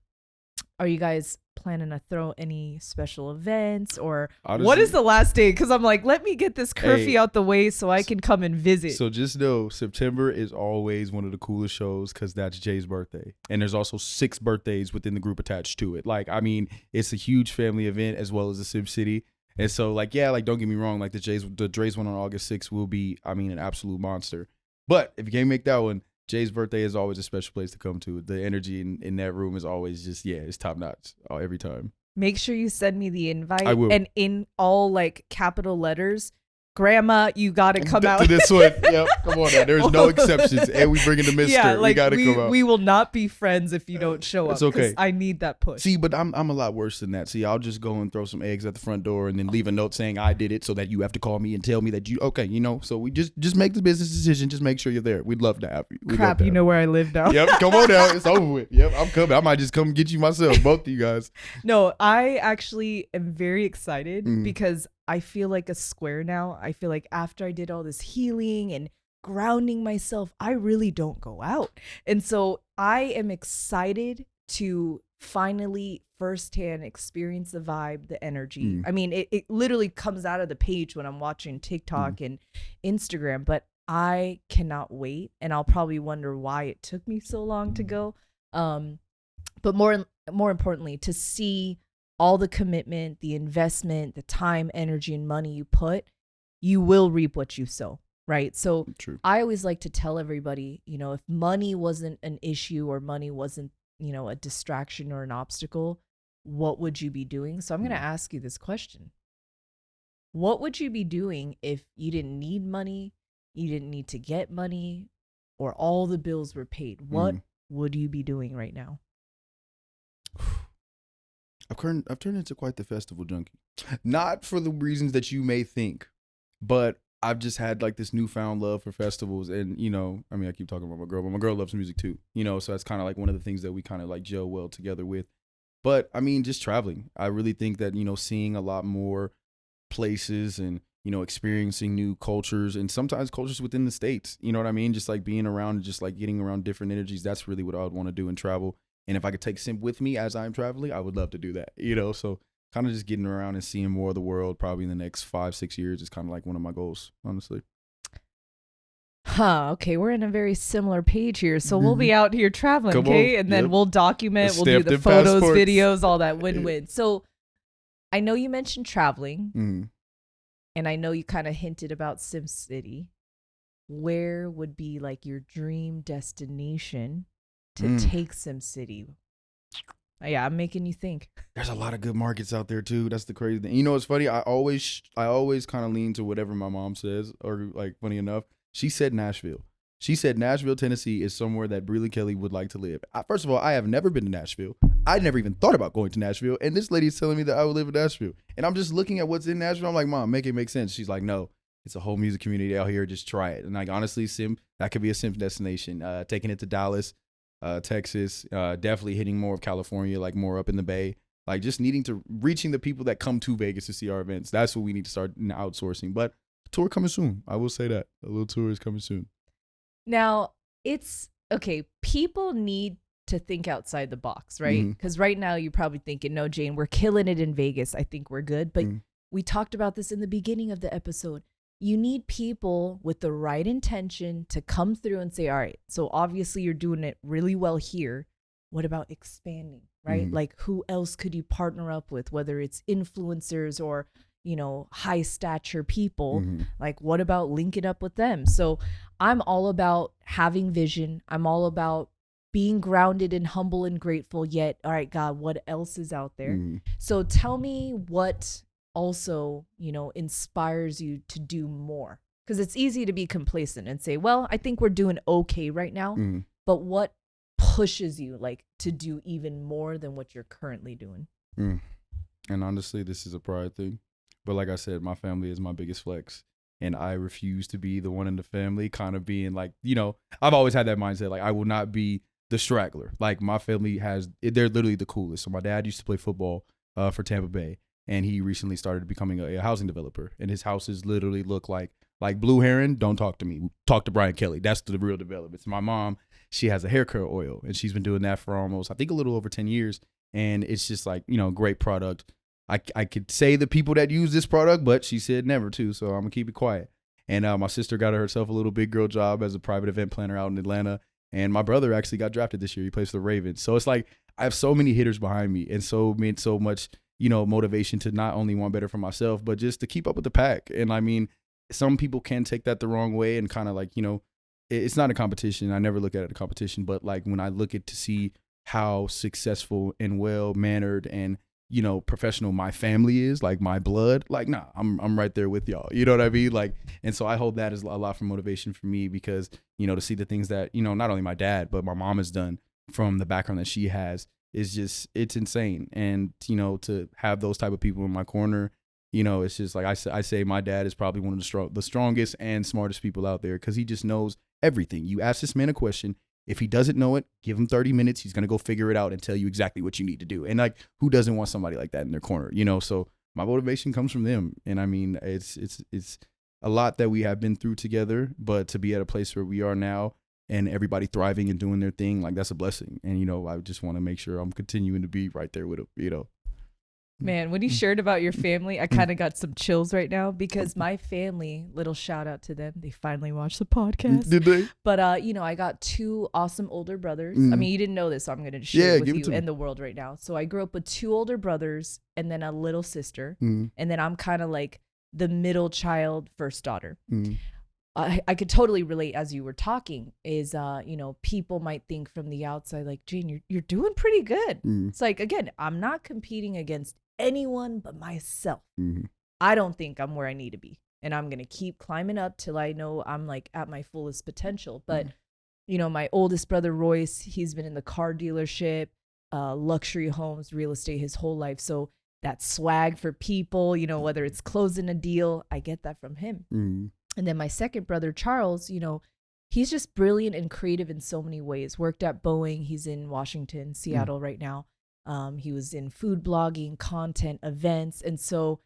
are you guys planning to throw any special events or honestly, what is the last day? Because I'm like, let me get this curfew out the way so I can come and visit. So just know September is always one of the coolest shows because that's Jay's birthday. And there's also 6 birthdays within the group attached to it. Like, I mean, it's a huge family event as well as the Simp City. And so like, don't get me wrong. Like the Dre's one on August 6th will be, an absolute monster. But if you can't make that one, Jay's birthday is always a special place to come to. The energy in that room is always just, it's top notch every time. Make sure you send me the invite. I will. And in all like capital letters, grandma, you got to come out to this one. Yep, come on now. There's no exceptions, and we bring in the mister. Yeah, like we got to come out. We will not be friends if you don't show up. It's okay. I need that push. See, but I'm a lot worse than that. See, I'll just go and throw some eggs at the front door and then leave a note saying I did it, so that you have to call me and tell me that you okay. You know, so we just make the business decision. Just make sure you're there. We'd love to have you. Crap, you know where I live now. Yep, come on now. It's over with. Yep, I'm coming. I might just come get you myself. Both of you guys. No, I actually am very excited because I feel like a square now. I feel like after I did all this healing and grounding myself, I really don't go out. And so I am excited to finally firsthand experience the vibe, the energy. I mean, it literally comes out of the page when I'm watching TikTok and Instagram, but I cannot wait. And I'll probably wonder why it took me so long to go. But more importantly, to see all the commitment, the investment, the time, energy, and money you put, you will reap what you sow, right? So True. I always like to tell everybody, you know, if money wasn't an issue or money wasn't, you know, a distraction or an obstacle, what would you be doing? So I'm going to ask you this question. What would you be doing if you didn't need money, you didn't need to get money, or all the bills were paid? What would you be doing right now? I've turned into quite the festival junkie. Not for the reasons that you may think, but I've just had like this newfound love for festivals. And, you know, I mean, I keep talking about my girl, but my girl loves music too, you know, so that's kind of like one of the things that we kind of like gel well together with. But I mean, just traveling. I really think that, you know, seeing a lot more places and, you know, experiencing new cultures and sometimes cultures within the States, you know what I mean? Just like being around and just like getting around different energies. That's really what I would want to do in travel. And if I could take Simp with me as I'm traveling, I would love to do that, you know? So kind of just getting around and seeing more of the world probably in the next 5-6 years is kind of like one of my goals, honestly. Okay, we're in a very similar page here. So we'll be out here traveling, Come okay? on. And then we'll document, we'll do Stamped the in photos, passports. videos, all that win-win. So I know you mentioned traveling, and I know you kind of hinted about Sim City. Where would be like your dream destination to take Sim City? Yeah, I'm making you think. There's a lot of good markets out there too. That's the crazy thing. You know, it's funny. I always kind of lean to whatever my mom says, or like funny enough, she said Nashville. She said Nashville, Tennessee is somewhere that Brilan Kelly would like to live. First of all, I have never been to Nashville. I never even thought about going to Nashville. And this lady is telling me that I would live in Nashville. And I'm just looking at what's in Nashville. I'm like, Mom, make it make sense. She's like, no, it's a whole music community out here. Just try it. And like, honestly, Simp, that could be a Simp destination. Taking it to Dallas, Texas, definitely hitting more of California, like more up in the Bay. Like just reaching the people that come to Vegas to see our events. That's what we need to start outsourcing. But tour coming soon. I will say that. A little tour is coming soon. Now, it's okay. People need to think outside the box, right? Because right now you're probably thinking, no, Jane, we're killing it in Vegas. I think we're good. But we talked about this in the beginning of the episode. You need people with the right intention to come through and say, all right, so obviously you're doing it really well here. What about expanding, right? Like who else could you partner up with, whether it's influencers or, you know, high stature people? Like what about linking up with them? So I'm all about having vision. I'm all about being grounded and humble and grateful, yet, all right, God, what else is out there? So tell me what also, you know, inspires you to do more, because it's easy to be complacent and say, well, I think we're doing okay right now, but what pushes you like to do even more than what you're currently doing? And honestly, this is a pride thing, but like I said, my family is my biggest flex, and I refuse to be the one in the family kind of being like, you know, I've always had that mindset, like I will not be the straggler. Like my family they're literally the coolest. So my dad used to play football for Tampa Bay, and he recently started becoming a housing developer, and his houses literally look like Blue Heron. Don't talk to me. Talk to Brian Kelly. That's the real developments. My mom, she has a hair care oil, and she's been doing that for almost, I think, a little over 10 years. And it's just like, you know, great product. I could say the people that use this product, but she said never to, so I'm gonna keep it quiet. And my sister got herself a little big girl job as a private event planner out in Atlanta. And my brother actually got drafted this year. He plays for the Ravens. So it's like I have so many hitters behind me, and so much, you know, motivation to not only want better for myself, but just to keep up with the pack. And I mean, some people can take that the wrong way and kind of like, you know, it's not a competition. I never look at it as a competition, but like when I look at to see how successful and well mannered and professional my family is, like my blood, like, nah, I'm right there with y'all. You know what I mean? Like, and so I hold that as a lot for motivation for me, because, to see the things that, not only my dad, but my mom has done from the background that she has is just, it's insane. And, to have those type of people in my corner, it's just like I say my dad is probably one of the strongest and smartest people out there, because he just knows everything. You ask this man a question, if he doesn't know it, give him 30 minutes. He's going to go figure it out and tell you exactly what you need to do. And like, who doesn't want somebody like that in their corner? So my motivation comes from them. And I mean, it's a lot that we have been through together, but to be at a place where we are now and everybody thriving and doing their thing, like, that's a blessing. And, I just want to make sure I'm continuing to be right there with them. Man, when you shared about your family, I kind of got some chills right now, because my family, little shout out to them, they finally watched the podcast. Did they? But, I got 2 awesome older brothers. I mean, you didn't know this, so I'm going to share it with you and the world right now. So I grew up with 2 older brothers and then a little sister. And then I'm kind of like the middle child, first daughter. I could totally relate, as you were talking, is, people might think from the outside, like, Jane, you're doing pretty good. It's like, again, I'm not competing against anyone but myself. I don't think I'm where I need to be. And I'm going to keep climbing up till I know I'm like at my fullest potential. But, my oldest brother, Royce, he's been in the car dealership, luxury homes, real estate his whole life. So that swag for people, whether it's closing a deal, I get that from him. And then my second brother, Charles, he's just brilliant and creative in so many ways. Worked at Boeing. He's in Washington, Seattle right now. He was in food blogging, content, events. And so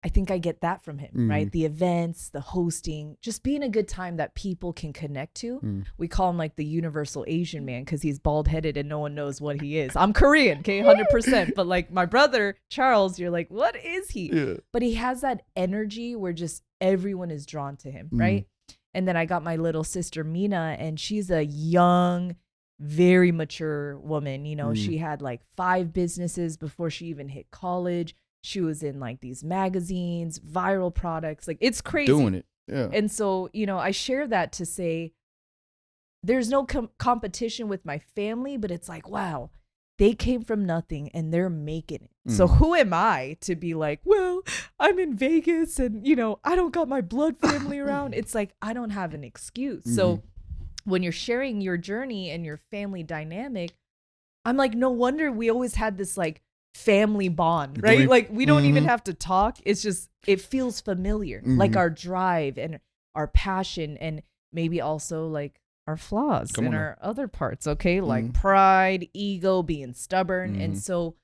I think I get that from him, right? The events, the hosting, just being a good time that people can connect to. We call him like the universal Asian man, because he's bald headed and no one knows what he is. I'm Korean, okay, 100%. But like my brother, Charles, you're like, what is he? Yeah. But he has that energy where just everyone is drawn to him, right? And then I got my little sister, Mina, and she's a young, very mature woman. She had like 5 businesses before she even hit college. She was in like these magazines, viral products, like it's crazy. Doing it. Yeah. And so, I share that to say there's no competition with my family, but it's like, wow, they came from nothing and they're making it. So who am I to be like, well, I'm in Vegas and, I don't got my blood family around. It's like, I don't have an excuse. So when you're sharing your journey and your family dynamic, I'm like, no wonder we always had this like family bond, right? Like we don't even have to talk. It's just, it feels familiar, like our drive and our passion, and maybe also like our flaws and our other parts, okay? Like pride, ego, being stubborn. And so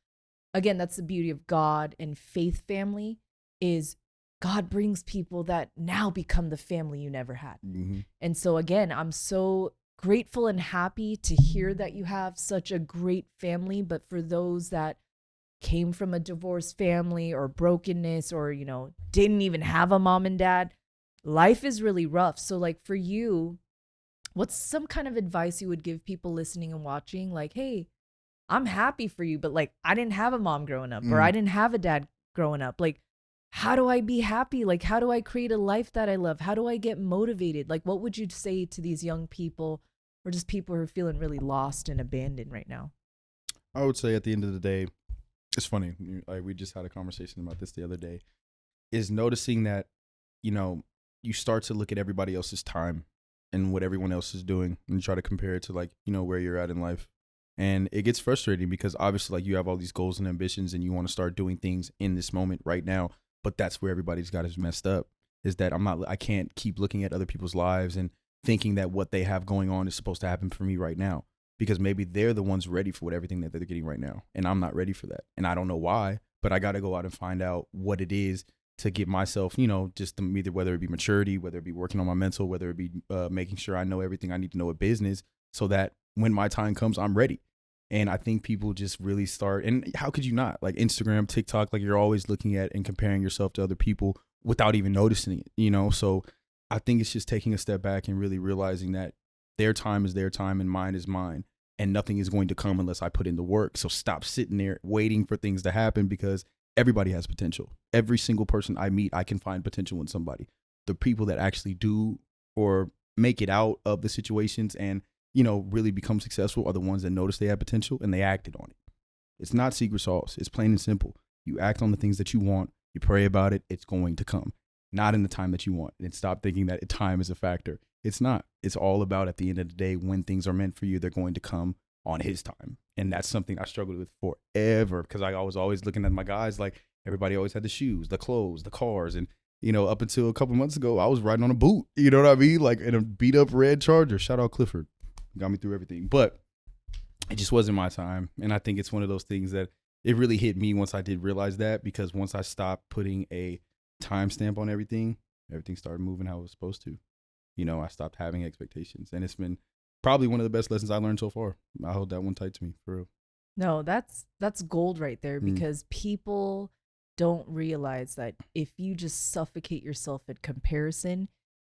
again, that's the beauty of God and faith family, is God brings people that now become the family you never had. And so again, I'm so grateful and happy to hear that you have such a great family. But for those that came from a divorced family or brokenness, or, didn't even have a mom and dad, life is really rough. So like for you, what's some kind of advice you would give people listening and watching? Like, hey, I'm happy for you, but like, I didn't have a mom growing up, or I didn't have a dad growing up. Like, how do I be happy? Like, how do I create a life that I love? How do I get motivated? Like, what would you say to these young people, or just people who are feeling really lost and abandoned right now? I would say at the end of the day, it's funny. Like, we just had a conversation about this the other day, is noticing that, you start to look at everybody else's time and what everyone else is doing and try to compare it to like, where you're at in life. And it gets frustrating because obviously like you have all these goals and ambitions and you want to start doing things in this moment right now. But that's where everybody's got is messed up, is that I can't keep looking at other people's lives and thinking that what they have going on is supposed to happen for me right now, because maybe they're the ones ready for everything that they're getting right now. And I'm not ready for that. And I don't know why, but I got to go out and find out what it is to give myself, just either whether it be maturity, whether it be working on my mental, whether it be making sure I know everything I need to know at business, so that when my time comes, I'm ready. And I think people just really start, and how could you not? Like Instagram, TikTok, like you're always looking at and comparing yourself to other people without even noticing it, So I think it's just taking a step back and really realizing that their time is their time and mine is mine. And nothing is going to come unless I put in the work. So stop sitting there waiting for things to happen, because everybody has potential. Every single person I meet, I can find potential in somebody. The people that actually do or make it out of the situations and, really become successful are the ones that notice they have potential and they acted on it. It's not secret sauce. It's plain and simple. You act on the things that you want. You pray about it. It's going to come. Not in the time that you want. And stop thinking that time is a factor. It's not. It's all about, at the end of the day, when things are meant for you, they're going to come on his time. And that's something I struggled with forever, because I was always looking at my guys like everybody always had the shoes, the clothes, the cars. And, you know, up until a couple months ago, I was riding on a boot, you know what I mean? Like in a beat up red Charger. Shout out Clifford. Got me through everything. But it just wasn't my time. And I think it's one of those things that it really hit me once I did realize that, because once I stopped putting a timestamp on everything started moving how it was supposed to. You know, I stopped having expectations, and it's been probably one of the best lessons I learned so far. I hold that one tight to me, for real. No, that's gold right there, because people don't realize that if you just suffocate yourself in comparison,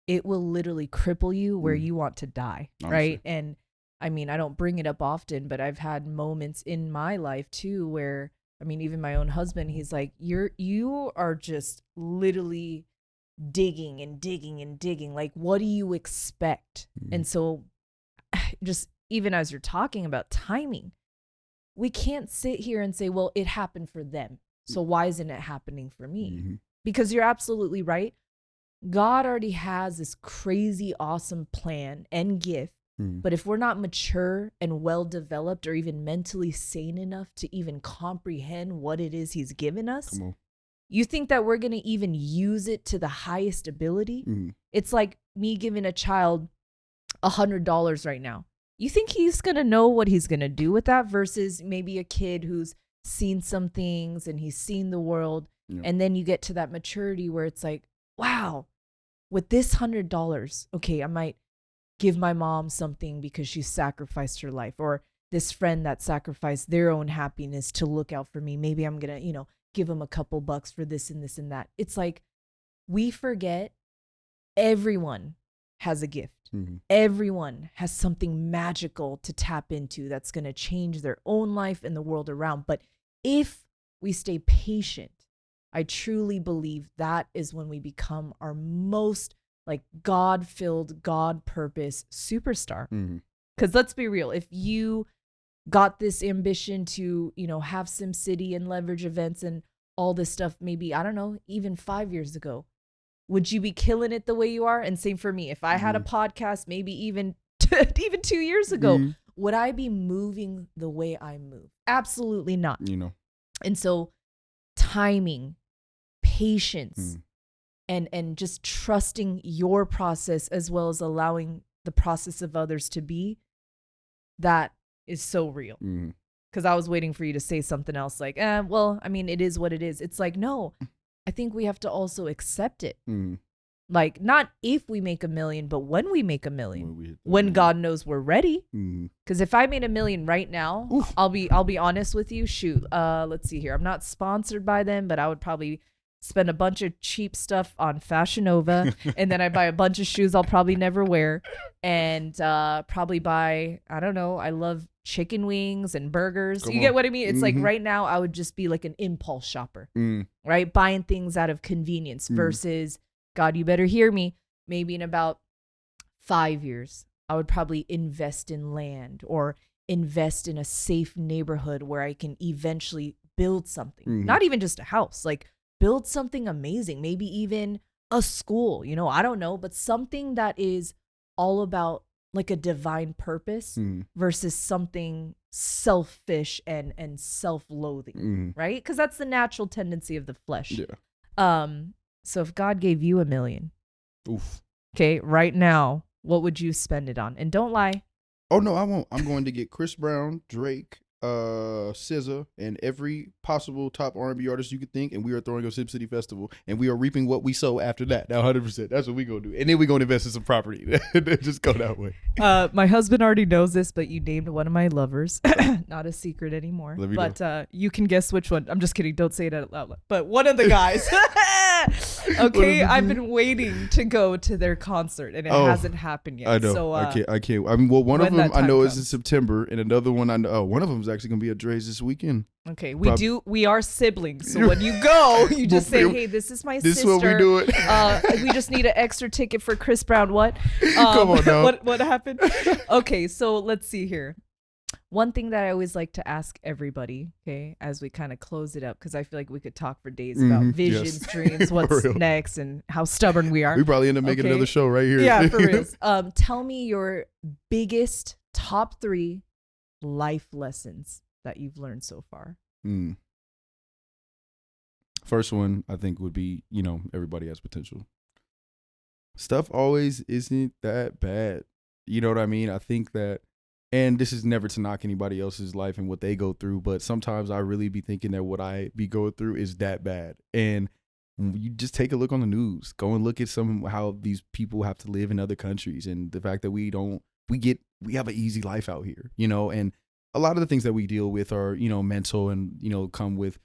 it will literally cripple you where you want to die, right? And I mean, I don't bring it up often, but I've had moments in my life too where, I mean, even my own husband, he's like, you are just literally digging and digging and digging. Like, what do you expect? And so just even as you're talking about timing, we can't sit here and say, well, it happened for them, so why isn't it happening for me? Because you're absolutely right. God already has this crazy awesome plan and gift. But if we're not mature and well developed or even mentally sane enough to even comprehend what it is he's given us, you think that we're going to even use it to the highest ability? It's like me giving a child $100 right now. You think he's going to know what he's going to do with that, versus maybe a kid who's seen some things and he's seen the world. And then you get to that maturity where it's like, wow, with this $100, okay, I might give my mom something because she sacrificed her life, or this friend that sacrificed their own happiness to look out for me. Maybe I'm going to, give them a couple bucks for this and this and that. It's like we forget everyone has a gift. Everyone has something magical to tap into that's going to change their own life and the world around. But if we stay patient, I truly believe that is when we become our most like God-filled, God-purpose superstar. Because let's be real, if you got this ambition to, have SimCity and leverage events and all this stuff, maybe, I don't know, even 5 years ago, would you be killing it the way you are? And same for me. If I had a podcast, maybe even 2 years ago, would I be moving the way I move? Absolutely not. And so timing, patience, and just trusting your process as well as allowing the process of others to be, that is so real. Because I was waiting for you to say something else like, well, I mean, it is what it is. It's like, no, I think we have to also accept it. Like, not if we make $1 million, but when we make $1 million, when God knows we're ready. Because if I made $1 million right now, I'll be honest with you. Shoot, let's see here. I'm not sponsored by them, but I would probably spend a bunch of cheap stuff on Fashion Nova, and then I buy a bunch of shoes I'll probably never wear, and probably buy, I don't know, I love chicken wings and burgers. You get what I mean? It's like right now I would just be like an impulse shopper, right? Buying things out of convenience versus, God, you better hear me, maybe in about 5 years, I would probably invest in land or invest in a safe neighborhood where I can eventually build something, not even just a house, like build something amazing, maybe even a school, I don't know, but something that is all about like a divine purpose versus something selfish and self-loathing, right? Because that's the natural tendency of the flesh. So if God gave you $1 million, okay, right now, what would you spend it on? And don't lie. Oh no, I won't. I'm going to get Chris Brown, Drake, SZA, and every possible top R&B artist you could think, and we are throwing a SimCity festival, and we are reaping what we sow after that. Now, 100%. That's what we gonna do, and then we gonna invest in some property. Just go that way. My husband already knows this, but you named one of my lovers. Not a secret anymore. But you can guess which one. I'm just kidding. Don't say it out loud. But one of the guys. Okay, I've been waiting to go to their concert, and it hasn't happened yet. I know. So, I can't. I mean, well, one of them I know is in September, and another one I know. One of them is actually gonna be at Dre's this weekend. Okay, we are siblings. So when you go, you just say, "Hey, this is my sister. This is what we do it. We just need an extra ticket for Chris Brown." What? Come on now. What happened? Okay, so let's see here. one thing that I always like to ask everybody, okay, as we kind of close it up, because I feel like we could talk for days about visions, Yes. dreams, For what's real. next, and how stubborn we are. We probably end up making Okay. another show right here. Yeah, for real. Tell me your biggest top 3 life lessons that you've learned so far. First one, I think, would be, everybody has potential. Stuff always isn't that bad. You know what I mean? I think that, and this is never to knock anybody else's life and what they go through, but sometimes I really be thinking that what I be going through is that bad. And you just take a look on the news, go and look at how these people have to live in other countries, and the fact that we have an easy life out here, and a lot of the things that we deal with are, mental and, come with,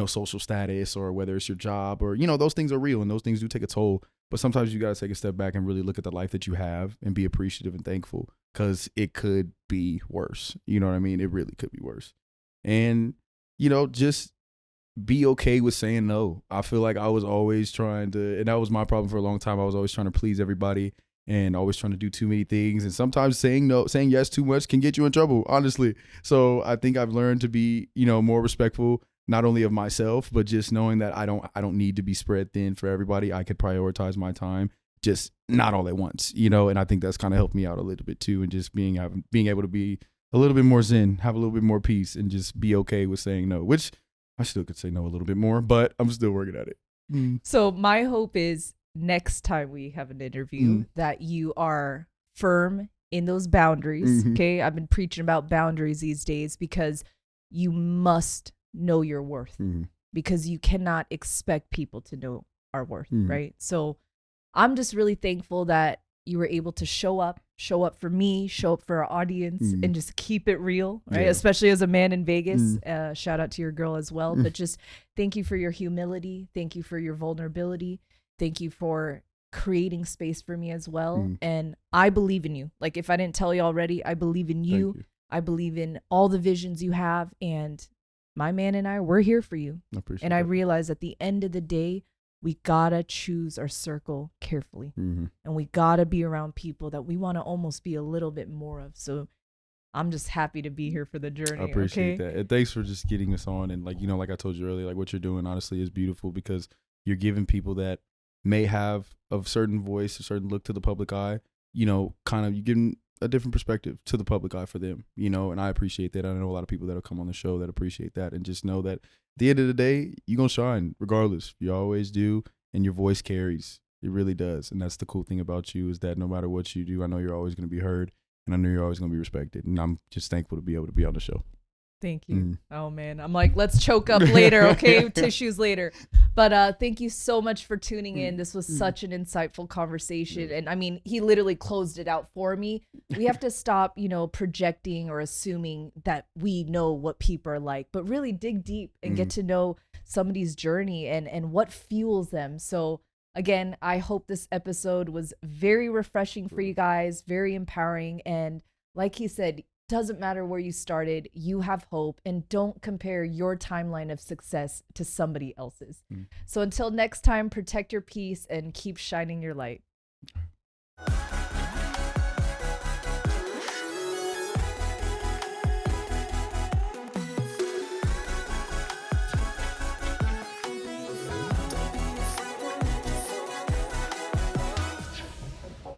social status, or whether it's your job, or, those things are real and those things do take a toll. But sometimes you got to take a step back and really look at the life that you have and be appreciative and thankful, because it could be worse. You know what I mean? It really could be worse. And, just be okay with saying no. I feel like I was always trying to, and that was my problem for a long time. I was always trying to please everybody and always trying to do too many things. And sometimes saying yes too much can get you in trouble, honestly. So I think I've learned to be, more respectful, not only of myself, but just knowing that I don't need to be spread thin for everybody. I could prioritize my time, just not all at once, and I think that's kind of helped me out a little bit too. And just being able to be a little bit more zen, have a little bit more peace, and just be okay with saying no, which I still could say no a little bit more, but I'm still working at it. So my hope is next time we have an interview that you are firm in those boundaries. Okay. I've been preaching about boundaries these days, because you must know your worth, because you cannot expect people to know our worth. Right. So I'm just really thankful that you were able to show up for me, show up for our audience, and just keep it real, right? Yeah. Especially as a man in Vegas. Shout out to your girl as well. But just thank you for your humility. Thank you for your vulnerability. Thank you for creating space for me as well. And I believe in you. Like, if I didn't tell you already, I believe in you. I believe in all the visions you have. And my man and we're here for you. I realize at the end of the day, we gotta choose our circle carefully, and we gotta be around people that we want to almost be a little bit more of. So I'm just happy to be here for the journey. I appreciate that. And thanks for just getting us on. And like I told you earlier, like, what you're doing honestly is beautiful, because you're giving people that may have a certain voice, a certain look to the public eye, kind of, you give them a different perspective to the public eye for them, and I appreciate that. I know a lot of people that'll come on the show that appreciate that, and just know that at the end of the day, you're going to shine regardless. You always do. And your voice carries. It really does. And that's the cool thing about you, is that no matter what you do, I know you're always going to be heard, and I know you're always going to be respected. And I'm just thankful to be able to be on the show. Thank you. Oh man, I'm like, let's choke up later, okay? Tissues later. But thank you so much for tuning in. This was such an insightful conversation. And I mean, he literally closed it out for me. We have to stop, projecting or assuming that we know what people are like, but really dig deep and get to know somebody's journey and what fuels them. So again, I hope this episode was very refreshing for you guys, very empowering. And like he said, doesn't matter where you started, you have hope, and don't compare your timeline of success to somebody else's. So until next time, protect your peace and keep shining your light.